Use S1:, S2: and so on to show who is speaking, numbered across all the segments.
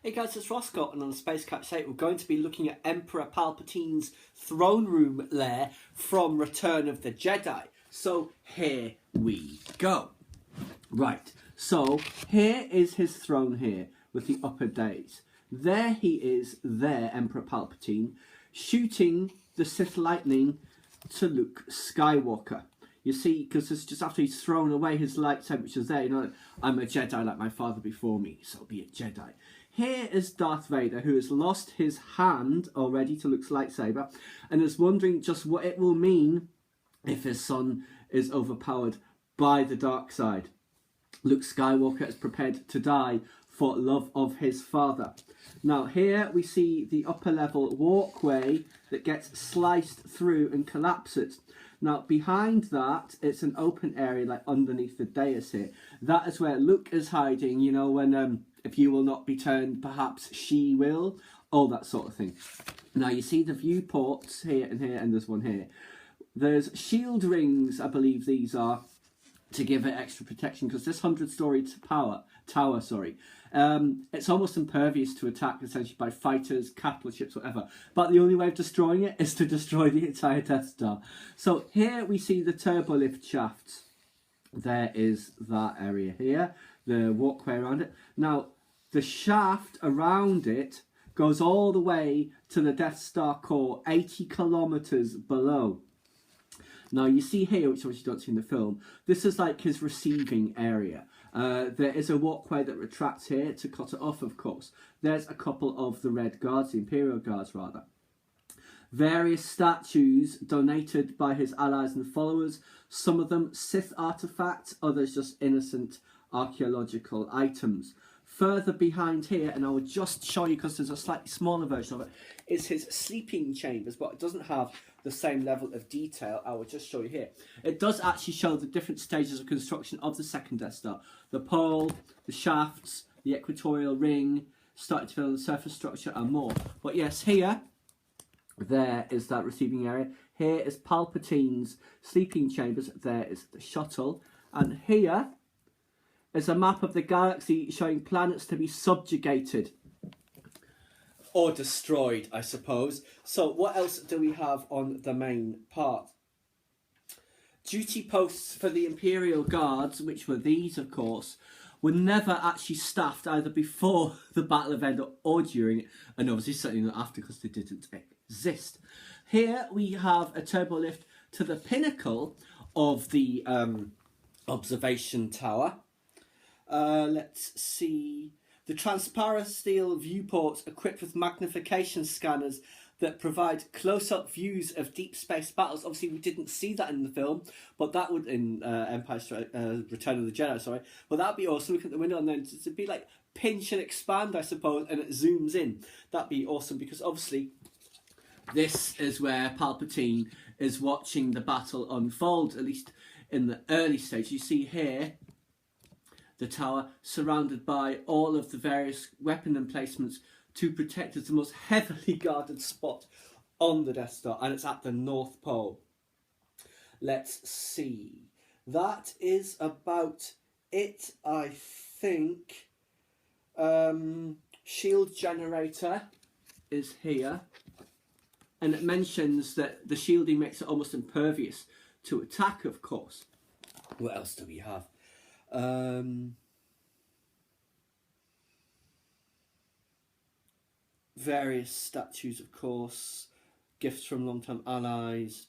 S1: Hey guys, it's Roscoe, and on Space Catch 8 we're going to be looking at Emperor Palpatine's throne room lair from Return of the Jedi. So here we go. Right, so here is his throne here with the upper dais. There he is, there, Emperor Palpatine, shooting the Sith lightning to Luke Skywalker. You see, because it's just after he's thrown away his lightsaber, which is there, you know, I'm a Jedi like my father before me, so be a Jedi. Here is Darth Vader, who has lost his hand already to Luke's lightsaber, and is wondering just what it will mean if his son is overpowered by the dark side. Luke Skywalker is prepared to die for love of his father. Now here we see the upper level walkway that gets sliced through and collapses. Now behind that, it's an open area like underneath the dais here. That is where Luke is hiding, you know, when if you will not be turned, perhaps she will, all that sort of thing. Now you see the viewports here, and there's one here. There's shield rings, I believe these are, to give it extra protection, because this 100-story tower, it's almost impervious to attack, essentially, by fighters, capital ships, whatever. But the only way of destroying it is to destroy the entire Death Star. So here we see the turbolift shafts. There is that area here, the walkway around it. Now, the shaft around it goes all the way to the Death Star core, 80 kilometers below. Now you see here, which obviously you don't see in the film, this is like his receiving area. There is a walkway that retracts here to cut it off, of course. There's a couple of the Red Guards, the Imperial Guards rather. Various statues donated by his allies and followers, some of them Sith artifacts, others just innocent archaeological items. Further behind here, and I will just show you because there's a slightly smaller version of it, is his sleeping chambers, but it doesn't have the same level of detail. I will just show you here. It does actually show the different stages of construction of the second Death Star. The pole, the shafts, the equatorial ring, starting to fill the surface structure and more. But yes, here, there is that receiving area. Here is Palpatine's sleeping chambers. There is the shuttle. And here is a map of the galaxy showing planets to be subjugated. Or destroyed, I suppose. So what else do we have on the main part? Duty posts for the Imperial Guards, which were these, of course, were never actually staffed either before the Battle of Endor or during it, and obviously certainly not after, because they didn't exist. Here we have a turbolift to the pinnacle of the observation tower. Let's see. The transparent steel viewports equipped with magnification scanners that provide close-up views of deep space battles. Obviously, we didn't see that in the film, but that would in Return of the Jedi. Sorry, but that'd be awesome. Look at the window, and then it'd be like pinch and expand, I suppose, and it zooms in. That'd be awesome, because obviously this is where Palpatine is watching the battle unfold, at least in the early stage. You see here the tower surrounded by all of the various weapon emplacements to protect it. It's the most heavily guarded spot on the Death Star, and it's at the North Pole. Let's see. That is about it, I think. Shield generator is here, and it mentions that the shielding makes it almost impervious to attack, of course. What else do we have? Various statues, of course, gifts from long-term allies.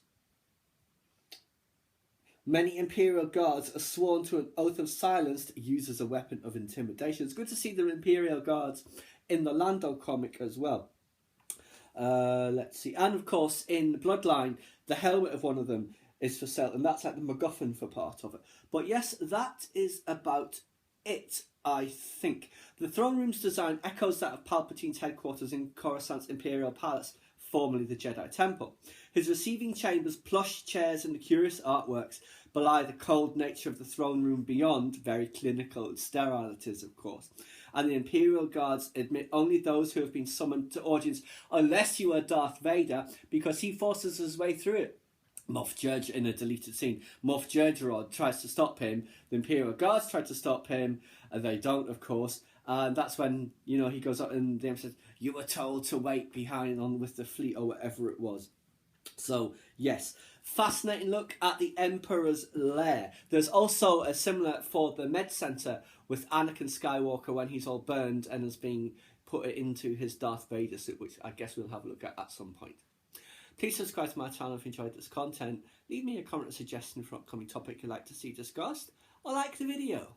S1: Many Imperial Guards are sworn to an oath of silence to use as a weapon of intimidation. It's good to see the Imperial Guards in the Lando comic as well. Let's see. And of course, in Bloodline, the helmet of one of them is for sale, and that's like the MacGuffin for part of it. But yes, that is about it, I think. The throne room's design echoes that of Palpatine's headquarters in Coruscant's Imperial Palace, formerly the Jedi Temple. His receiving chambers, plush chairs and the curious artworks belie the cold nature of the throne room beyond, very clinical and sterile it is, of course. And the Imperial Guards admit only those who have been summoned to audience, unless you are Darth Vader, because he forces his way through it. Moff Judge in a deleted scene. Moff Judge tries to stop him. The Imperial Guards try to stop him. And they don't, of course. That's when, you know, he goes up and the Emperor says, "You were told to wait behind on with the fleet," or whatever it was. So, yes, fascinating look at the Emperor's lair. There's also a similar for the Med Center with Anakin Skywalker when he's all burned and is being put into his Darth Vader suit, which I guess we'll have a look at some point. Please subscribe to my channel if you enjoyed this content. Leave me a comment or suggestion for an upcoming topic you'd like to see discussed, or like the video.